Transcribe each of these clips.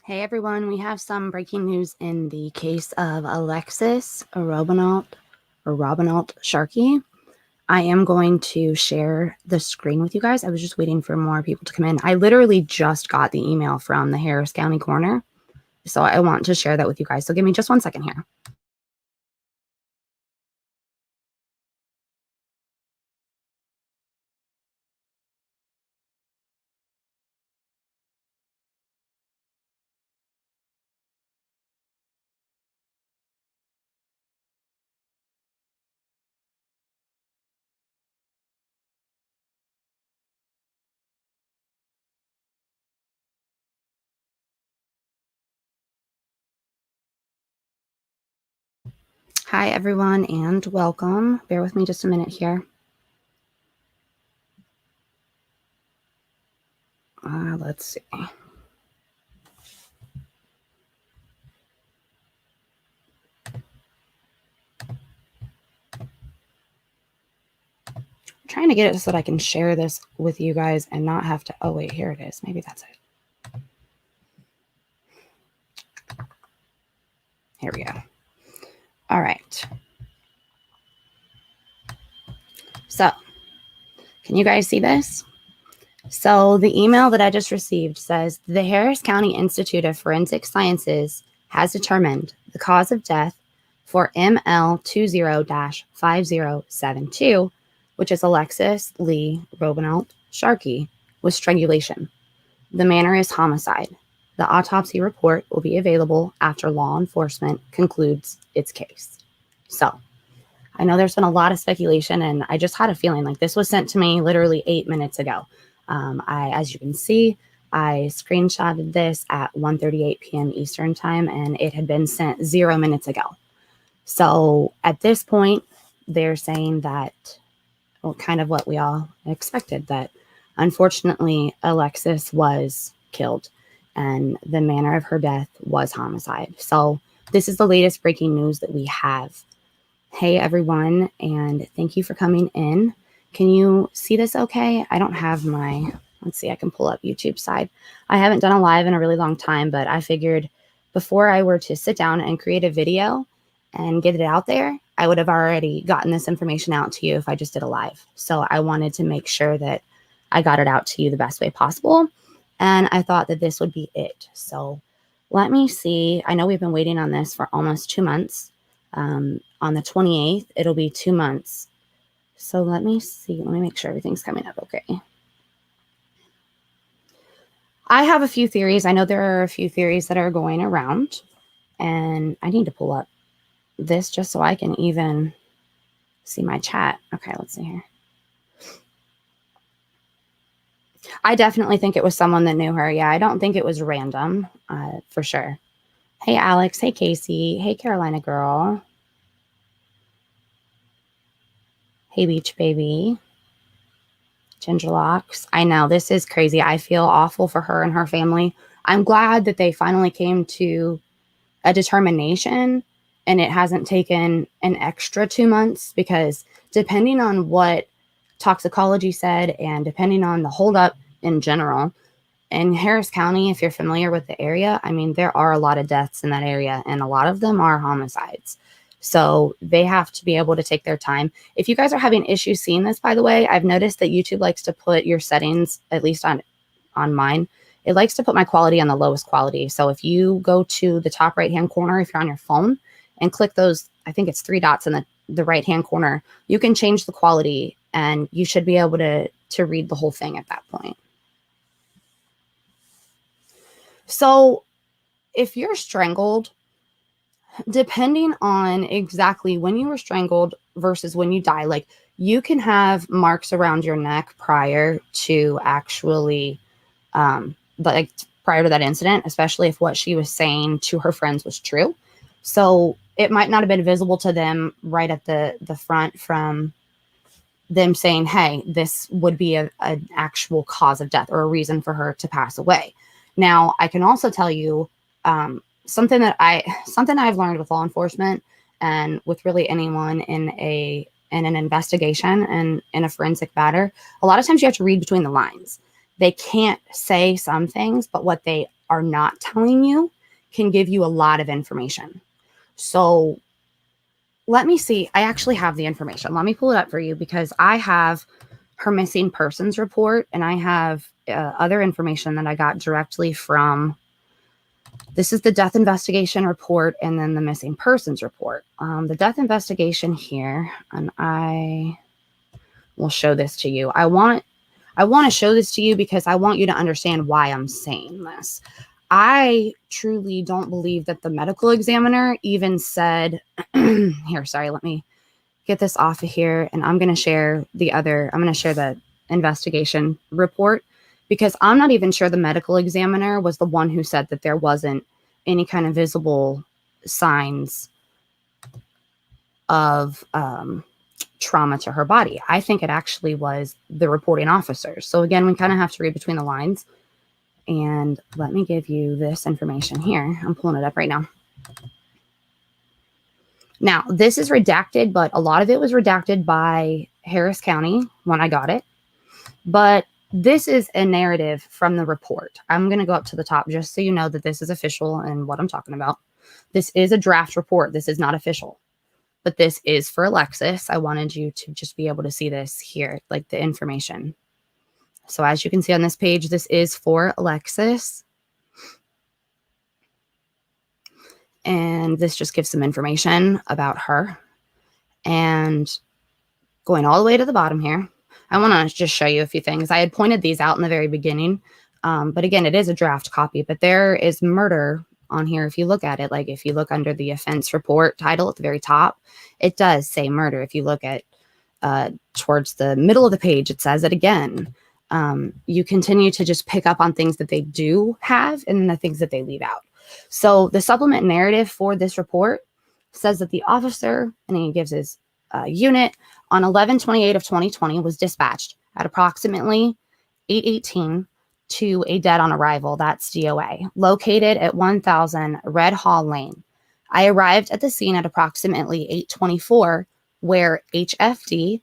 Hey everyone, we have some breaking news in the case of Alexis Robinault Sharkey. I am going to share the screen with you guys. I was just waiting for more people to come in. I literally just got the email from the Harris County coroner, so I want to share that with you guys. So give me just 1 second here. Hi everyone and welcome. Bear with me just a minute here. Let's see. I'm trying to get it so that I can share this with you guys and not have to, oh wait, here it is. Maybe that's it. Here we go. All right. So, can you guys see this? So the email that I just received says the Harris County Institute of Forensic Sciences has determined the cause of death for ML20-5072, which is Alexis Lee Robinault Sharkey, was strangulation. The manner is homicide. The autopsy report will be available after law enforcement concludes its case. So I know there's been a lot of speculation, and I just had a feeling like this was sent to me literally 8 minutes ago. As you can see, I screenshotted this at 1:38 p.m. Eastern time, and it had been sent 0 minutes ago. So at this point, they're saying that, well, kind of what we all expected, that unfortunately Alexis was killed and the manner of her death was homicide. So this is the latest breaking news that we have. Hey everyone, and thank you for coming in. Can you see this okay? I don't have my, let's see, I can pull up YouTube side. I haven't done a live in a really long time, but I figured before I were to sit down and create a video and get it out there, I would have already gotten this information out to you if I just did a live. So I wanted to make sure that I got it out to you the best way possible. And I thought that this would be it. So let me see. I know we've been waiting on this for almost 2 months. On the 28th, it'll be 2 months. So let me see. Let me make sure everything's coming up okay. I have a few theories. I know there are a few theories that are going around, and I need to pull up this just so I can even see my chat. Okay, let's see here. I definitely think it was someone that knew her. Yeah, I don't think it was random, for sure. Hey, Alex. Hey, Casey. Hey, Carolina girl. Hey, Beach Baby. Ginger Locks. I know, this is crazy. I feel awful for her and her family. I'm glad that they finally came to a determination and it hasn't taken an extra 2 months, because depending on what toxicology said and depending on the holdup in general, in Harris County, if you're familiar with the area, I mean, there are a lot of deaths in that area and a lot of them are homicides. So they have to be able to take their time. If you guys are having issues seeing this, by the way, I've noticed that YouTube likes to put your settings, at least on mine, it likes to put my quality on the lowest quality. So if you go to the top right-hand corner, if you're on your phone, and click those, I think it's 3 dots in the right-hand corner, you can change the quality and you should be able to read the whole thing at that point. So if you're strangled, depending on exactly when you were strangled versus when you die, like you can have marks around your neck prior to actually, like prior to that incident, especially if what she was saying to her friends was true. So it might not have been visible to them right at the front from them saying, hey, this would be an actual cause of death or a reason for her to pass away. Now, I can also tell you, something I've learned with law enforcement and with really anyone in an investigation and in a forensic matter, a lot of times you have to read between the lines. They can't say some things, but what they are not telling you can give you a lot of information. So let me see. I actually have the information. Let me pull it up for you because I have her missing persons report and I have other information that I got directly from. This is the death investigation report and then the missing persons report. The death investigation here, and I will show this to you. I want to show this to you because I want you to understand why I'm saying this. I truly don't believe that the medical examiner even said, here, sorry, let me get this off of here. And I'm going to share the investigation report because I'm not even sure the medical examiner was the one who said that there wasn't any kind of visible signs of trauma to her body. I think it actually was the reporting officers. So again, we kind of have to read between the lines. And let me give you this information here. I'm pulling it up right now. Now, this is redacted, but a lot of it was redacted by Harris County when I got it. But this is a narrative from the report. I'm going to go up to the top just so you know that this is official and what I'm talking about. This is a draft report. This is not official. But this is for Alexis. I wanted you to just be able to see this here, like the information. So as you can see on this page, this is for Alexis. And this just gives some information about her. And going all the way to the bottom here, I want to just show you a few things. I had pointed these out in the very beginning. But again, it is a draft copy, but there is murder on here. If you look at it, like if you look under the offense report title at the very top, it does say murder. If you look at towards the middle of the page, it says it again. You continue to just pick up on things that they do have and the things that they leave out. So the supplement narrative for this report says that the officer, and he gives his unit, on 11/28 of 2020 was dispatched at approximately 8:18 to a dead on arrival, that's DOA, located at 1000 Red Hall Lane. I arrived at the scene at approximately 8:24 where HFD,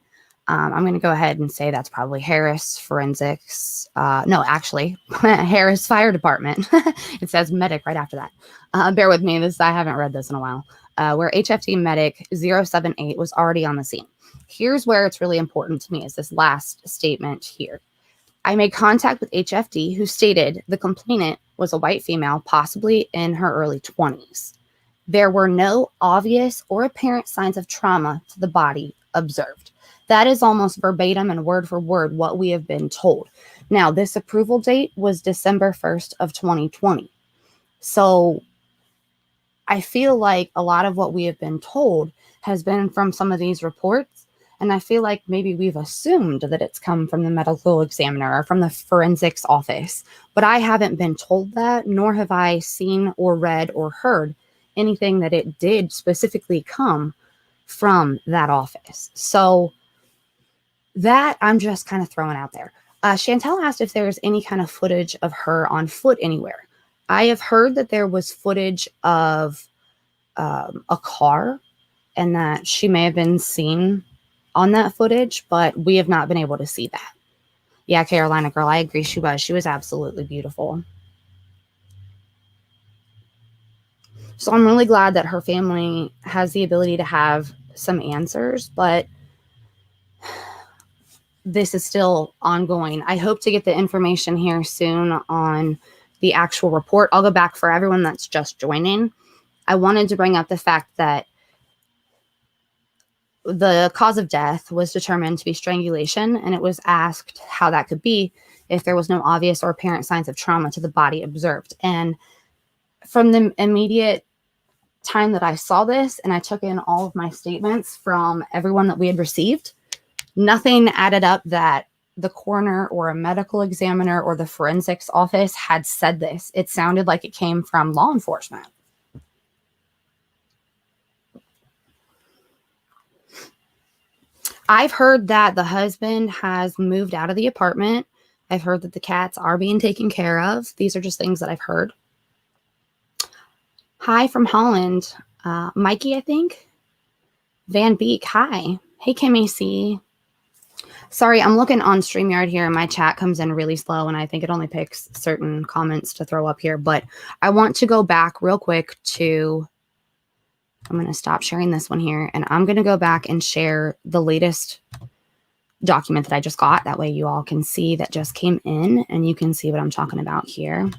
I'm going to go ahead and say that's probably Harris Forensics. No, actually, Harris Fire Department. It says medic right after that. Bear with me. I haven't read this in a while. Where HFD medic 078 was already on the scene. Here's where it's really important to me is this last statement here. I made contact with HFD, who stated the complainant was a white female, possibly in her early 20s. There were no obvious or apparent signs of trauma to the body observed. That is almost verbatim and word for word what we have been told. Now, this approval date was December 1st of 2020. So I feel like a lot of what we have been told has been from some of these reports. And I feel like maybe we've assumed that it's come from the medical examiner or from the forensics office. But I haven't been told that, nor have I seen or read or heard anything that it did specifically come from that office. So that I'm just kind of throwing out there. Chantel asked if there's any kind of footage of her on foot anywhere. I have heard that there was footage of a car and that she may have been seen on that footage, but we have not been able to see that. Yeah, Carolina girl, I agree. She was absolutely beautiful. So I'm really glad that her family has the ability to have some answers, but this is still ongoing. I hope to get the information here soon on the actual report. I'll go back for everyone that's just joining. I wanted to bring up the fact that the cause of death was determined to be strangulation, and it was asked how that could be if there was no obvious or apparent signs of trauma to the body observed. And from the immediate time that I saw this and I took in all of my statements from everyone that we had received, nothing added up that the coroner or a medical examiner or the forensics office had said this. It sounded like it came from law enforcement. I've heard that the husband has moved out of the apartment. I've heard that the cats are being taken care of. These are just things that I've heard. Hi from Holland. Mikey, I think. Van Beek, hi. Hey, Kimmy C. Sorry, I'm looking on StreamYard here. My chat comes in really slow, and I think it only picks certain comments to throw up here. But I want to go back real quick to... I'm going to stop sharing this one here, and I'm going to go back and share the latest document that I just got. That way you all can see that just came in, and you can see what I'm talking about here.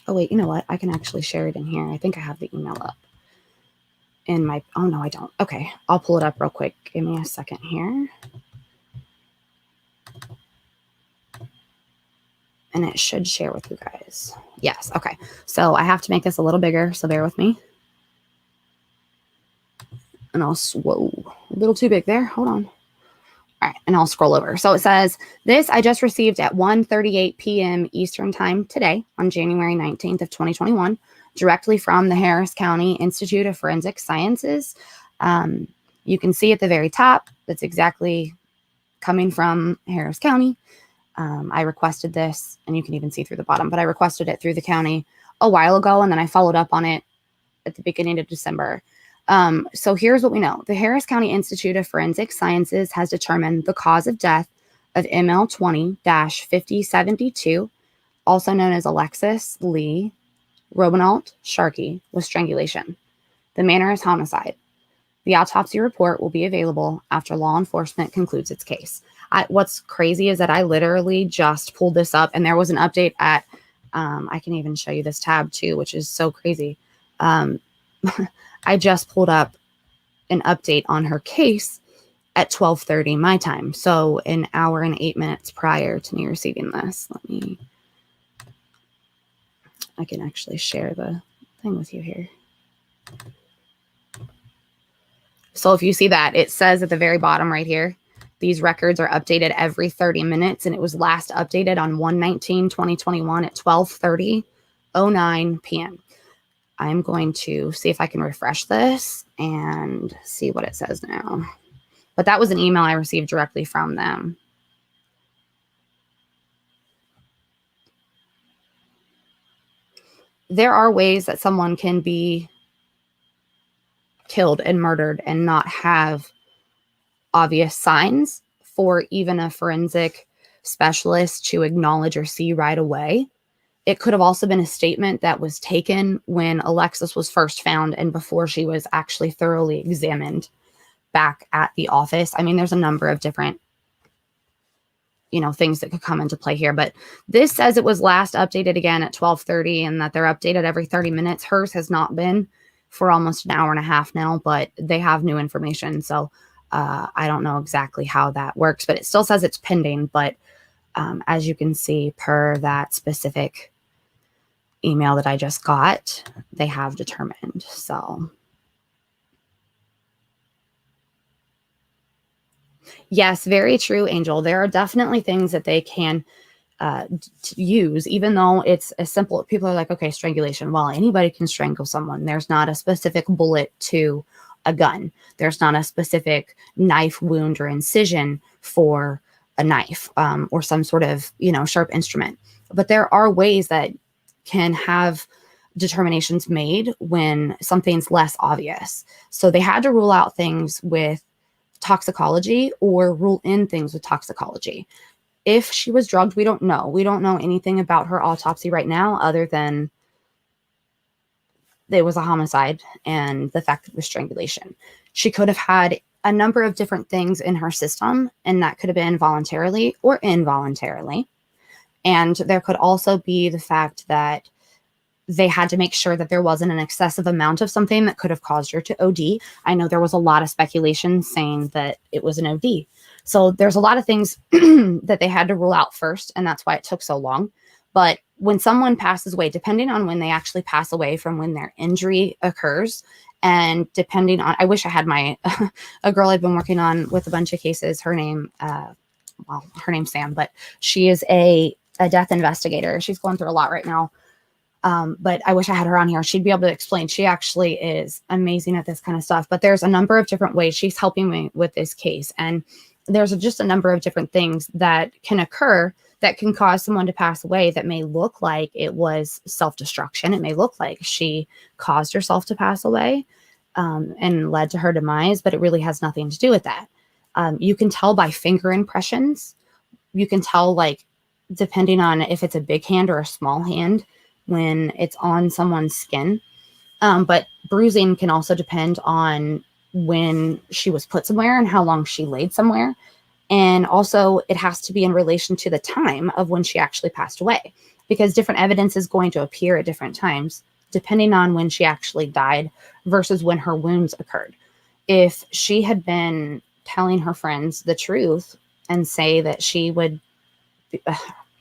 Oh, wait, you know what? I can actually share it in here. I think I have the email up in my... Oh, no, I don't. Okay, I'll pull it up real quick. Give me a second here. And it should share with you guys. Yes, okay. So I have to make this a little bigger, so bear with me. And I'll... Whoa, a little too big there. Hold on. All right, and I'll scroll over. So it says, this I just received at 1:38 p.m. Eastern Time today on January 19th of 2021, directly from the Harris County Institute of Forensic Sciences. You can see at the very top, that's exactly coming from Harris County. I requested this, and you can even see through the bottom, but I requested it through the county a while ago, and then I followed up on it at the beginning of December. So here's what we know. The Harris County Institute of Forensic Sciences has determined the cause of death of ML20-5072, also known as Alexis Robinault Sharkey, was strangulation. The manner is homicide. The autopsy report will be available after law enforcement concludes its case. What's crazy is that I literally just pulled this up, and there was an update at, I can even show you this tab too, which is so crazy. I just pulled up an update on her case at 12:30 my time. So an hour and 8 minutes prior to me receiving this. I can actually share the thing with you here. So if you see that, it says at the very bottom right here, these records are updated every 30 minutes, and it was last updated on 1/19/2021 at 12:30:09 p.m. I'm going to see if I can refresh this and see what it says now. But that was an email I received directly from them. There are ways that someone can be killed and murdered and not have obvious signs for even a forensic specialist to acknowledge or see right away. It could have also been a statement that was taken when Alexis was first found and before she was actually thoroughly examined back at the office. I mean, there's a number of different, things that could come into play here, but this says it was last updated again at 12:30 and that they're updated every 30 minutes. Hers has not been for almost an hour and a half now, but they have new information. So I don't know exactly how that works, but it still says it's pending. But as you can see, per that specific email that I just got, they have determined. So yes, very true, Angel. There are definitely things that they can use, even though it's a simple... People are like, okay, strangulation. Well, anybody can strangle someone. There's not a specific bullet to a gun. There's not a specific knife wound or incision for a knife or some sort of, sharp instrument. But there are ways that can have determinations made when something's less obvious. So they had to rule out things with toxicology or rule in things with toxicology. If she was drugged, we don't know. We don't know anything about her autopsy right now other than it was a homicide and the fact that it was strangulation. She could have had a number of different things in her system, and that could have been voluntarily or involuntarily. And there could also be the fact that they had to make sure that there wasn't an excessive amount of something that could have caused her to OD. I know there was a lot of speculation saying that it was an OD. So there's a lot of things that they had to rule out first, and that's why it took so long. But when someone passes away, depending on when they actually pass away from when their injury occurs, and depending on... I wish I had a girl I've been working on with a bunch of cases. Her name, her name's Sam, but she is a death investigator. She's going through a lot right now. But I wish I had her on here. She'd be able to explain. She actually is amazing at this kind of stuff. But there's a number of different ways she's helping me with this case. And there's just a number of different things that can occur that can cause someone to pass away that may look like it was self-destruction. It may look like she caused herself to pass away and led to her demise, but it really has nothing to do with that. You can tell by finger impressions. You can tell, like, depending on if it's a big hand or a small hand when it's on someone's skin. But bruising can also depend on when she was put somewhere and how long she laid somewhere. And also, it has to be in relation to the time of when she actually passed away, because different evidence is going to appear at different times, depending on when she actually died versus when her wounds occurred. If she had been telling her friends the truth and say that she would,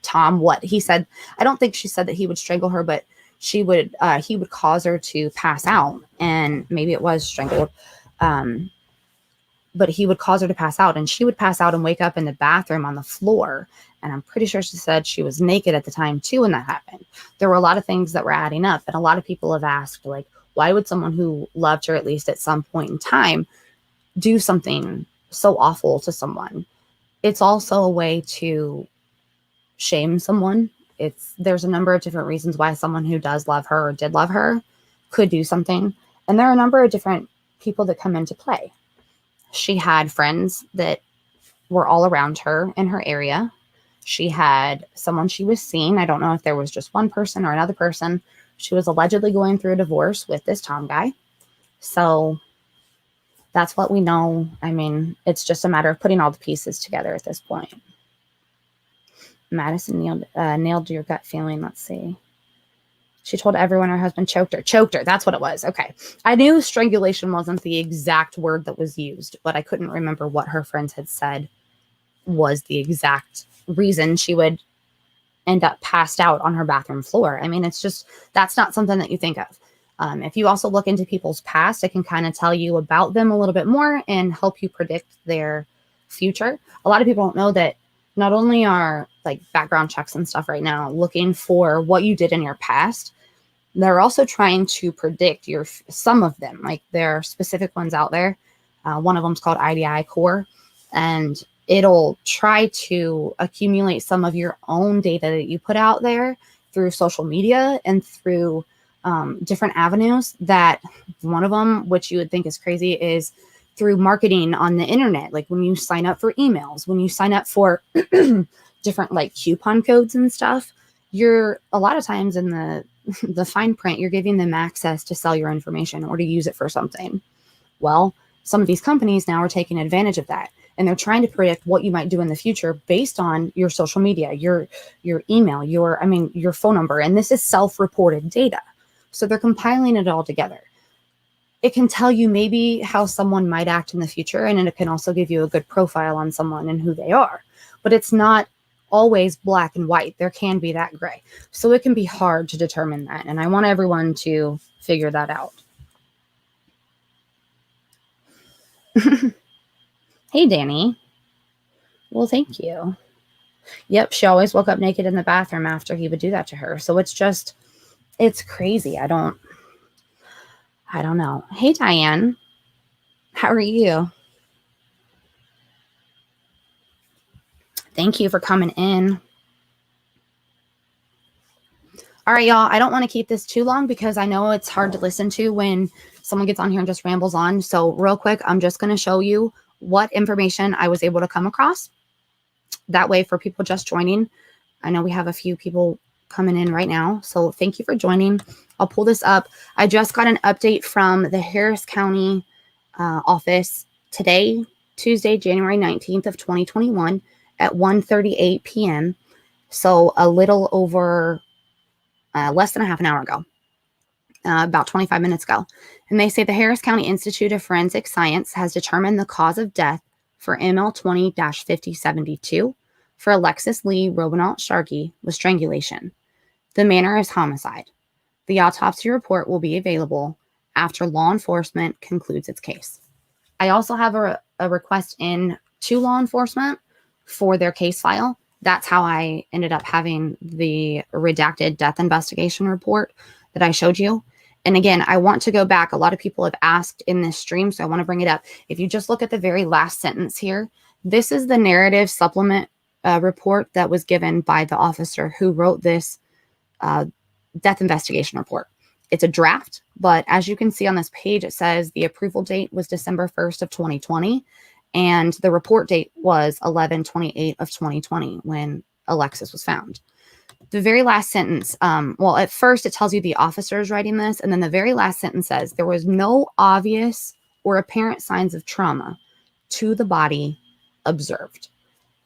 Tom, what he said, I don't think she said that he would strangle her, but he would cause her to pass out, and maybe it was strangled. But he would cause her to pass out, and she would pass out and wake up in the bathroom on the floor. And I'm pretty sure she said she was naked at the time too when that happened. There were a lot of things that were adding up, and a lot of people have asked, like, why would someone who loved her at least at some point in time do something so awful to someone? It's also a way to shame someone. There's a number of different reasons why someone who does love her or did love her could do something. And there are a number of different people that come into play. She had friends that were all around her in her area. She had someone she was seeing. I don't know if there was just one person or another person. She was allegedly going through a divorce with this Tom guy. So that's what we know. I mean, it's just a matter of putting all the pieces together at this point. Madison nailed your gut feeling. Let's see. She told everyone her husband choked her. Choked her. That's what it was. Okay. I knew strangulation wasn't the exact word that was used, but I couldn't remember what her friends had said was the exact reason she would end up passed out on her bathroom floor. I mean, it's just, that's not something that you think of. If you also look into people's past, it can kind of tell you about them a little bit more and help you predict their future. A lot of people don't know that not only are like background checks and stuff right now looking for what you did in your past, they're also trying to predict some of them. Like, there are specific ones out there. One of them is called IDI Core, and it'll try to accumulate some of your own data that you put out there through social media and through different avenues. That one of them, which you would think is crazy, is through marketing on the internet. Like when you sign up for emails, when you sign up for different like coupon codes and stuff, you're a lot of times in the fine print, you're giving them access to sell your information or to use it for something. Well, some of these companies now are taking advantage of that, and they're trying to predict what you might do in the future based on your social media, your email, your phone number. And this is self-reported data. So they're compiling it all together. It can tell you maybe how someone might act in the future, and it can also give you a good profile on someone and who they are. But it's not always black and white. There can be that gray. So it can be hard to determine that. And I want everyone to figure that out. Hey, Danny. Well, thank you. Yep, she always woke up naked in the bathroom after he would do that to her. So it's crazy. I don't know. Hey, Diane. How are you? Thank you for coming in. All right, y'all. I don't want to keep this too long because I know it's hard to listen to when someone gets on here and just rambles on. So real quick, I'm just going to show you what information I was able to come across. That way, for people just joining, I know we have a few people coming in right now. So thank you for joining. I'll pull this up. I just got an update from the Harris County office today, Tuesday, January 19th of 2021 at 1:38 p.m. So a little over less than a half an hour ago, about 25 minutes ago. And they say the Harris County Institute of Forensic Science has determined the cause of death for ML20-5072 for Alexis Robinault Sharkey was strangulation. The manner is homicide. The autopsy report will be available after law enforcement concludes its case. I also have a request in to law enforcement for their case file. That's how I ended up having the redacted death investigation report that I showed you. And again, I want to go back. A lot of people have asked in this stream, so I want to bring it up. If you just look at the very last sentence here, this is the narrative supplement report that was given by the officer who wrote this death investigation report. It's a draft, but as you can see on this page, it says the approval date was December 1st of 2020. And the report date was 11/28 of 2020 when Alexis was found. The very last sentence, well, at first it tells you the officer is writing this, and then the very last sentence says there was no obvious or apparent signs of trauma to the body observed.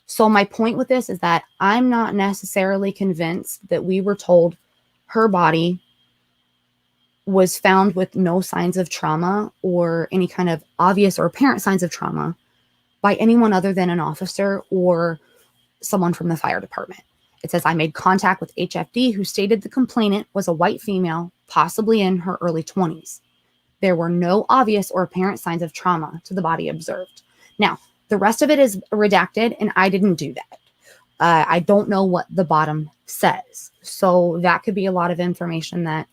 So my point with this is that I'm not necessarily convinced that we were told her body was found with no signs of trauma or any kind of obvious or apparent signs of trauma by anyone other than an officer or someone from the fire department. It says, I made contact with HFD, who stated the complainant was a white female, possibly in her early 20s. There were no obvious or apparent signs of trauma to the body observed. Now, the rest of it is redacted, and I didn't do that. I don't know what the bottom says. So that could be a lot of information that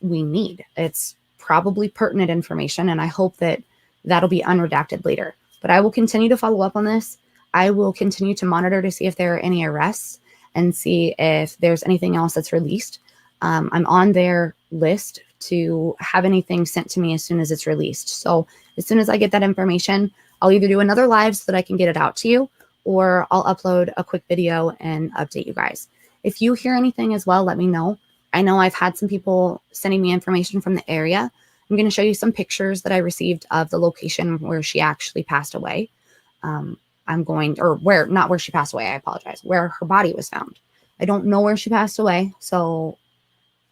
we need. It's probably pertinent information, and I hope that that'll be unredacted later. But I will continue to follow up on this. I will continue to monitor to see if there are any arrests and see if there's anything else that's released. I'm on their list to have anything sent to me as soon as it's released. So as soon as I get that information, I'll either do another live so that I can get it out to you, or I'll upload a quick video and update you guys. If you hear anything as well, let me know. I know I've had some people sending me information from the area. I'm going to show you some pictures that I received of the location where she actually passed away. Not where she passed away, I apologize, where her body was found. I don't know where she passed away, so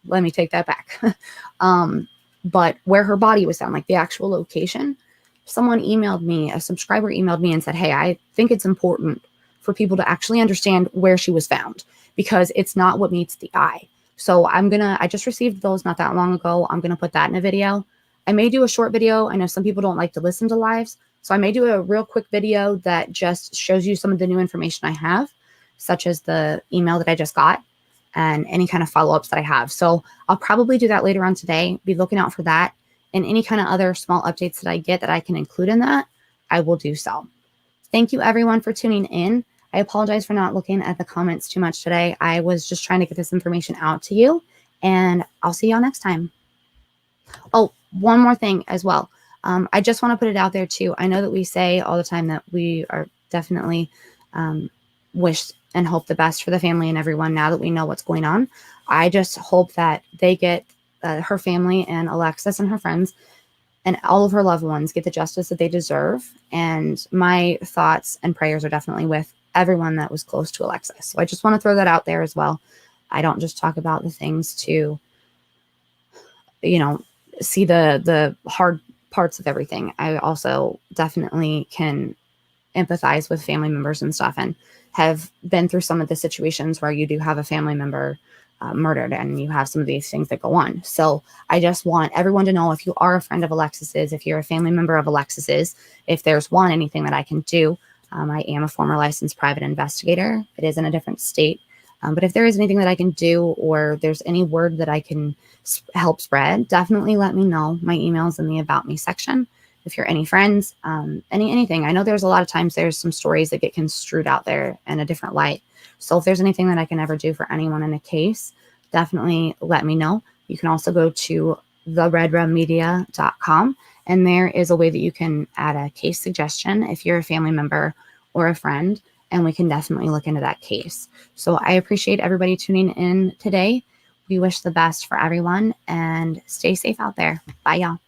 let me take that back. But where her body was found, like the actual location, someone emailed me, a subscriber emailed me and said, hey, I think it's important for people to actually understand where she was found, because it's not what meets the eye. So I just received those not that long ago. I'm going to put that in a video. I may do a short video. I know some people don't like to listen to lives, so I may do a real quick video that just shows you some of the new information I have, such as the email that I just got and any kind of follow-ups that I have. So I'll probably do that later on today. Be looking out for that, and any kind of other small updates that I get that I can include in that, I will do so. Thank you everyone for tuning in. I apologize for not looking at the comments too much today. I was just trying to get this information out to you, and I'll see y'all next time. Oh, one more thing as well. I just want to put it out there too. I know that we say all the time that we are definitely wish and hope the best for the family and everyone now that we know what's going on. I just hope that they get, her family and Alexis and her friends and all of her loved ones get the justice that they deserve. And my thoughts and prayers are definitely with everyone that was close to Alexis. So I just want to throw that out there as well. I don't just talk about the things to, see the hard parts of everything. I also definitely can empathize with family members and stuff, and have been through some of the situations where you do have a family member murdered and you have some of these things that go on. So I just want everyone to know, if you are a friend of Alexis's, if you're a family member of Alexis's, if there's anything that I can do. I am a former licensed private investigator. It is in a different state. But if there is anything that I can do, or there's any word that I can help spread, definitely let me know. My email is in the About Me section. If you're any friends, anything. I know there's a lot of times there's some stories that get construed out there in a different light. So if there's anything that I can ever do for anyone in a case, definitely let me know. You can also go to theredrummedia.com, and there is a way that you can add a case suggestion if you're a family member or a friend, and we can definitely look into that case. So I appreciate everybody tuning in today. We wish the best for everyone, and stay safe out there. Bye, y'all.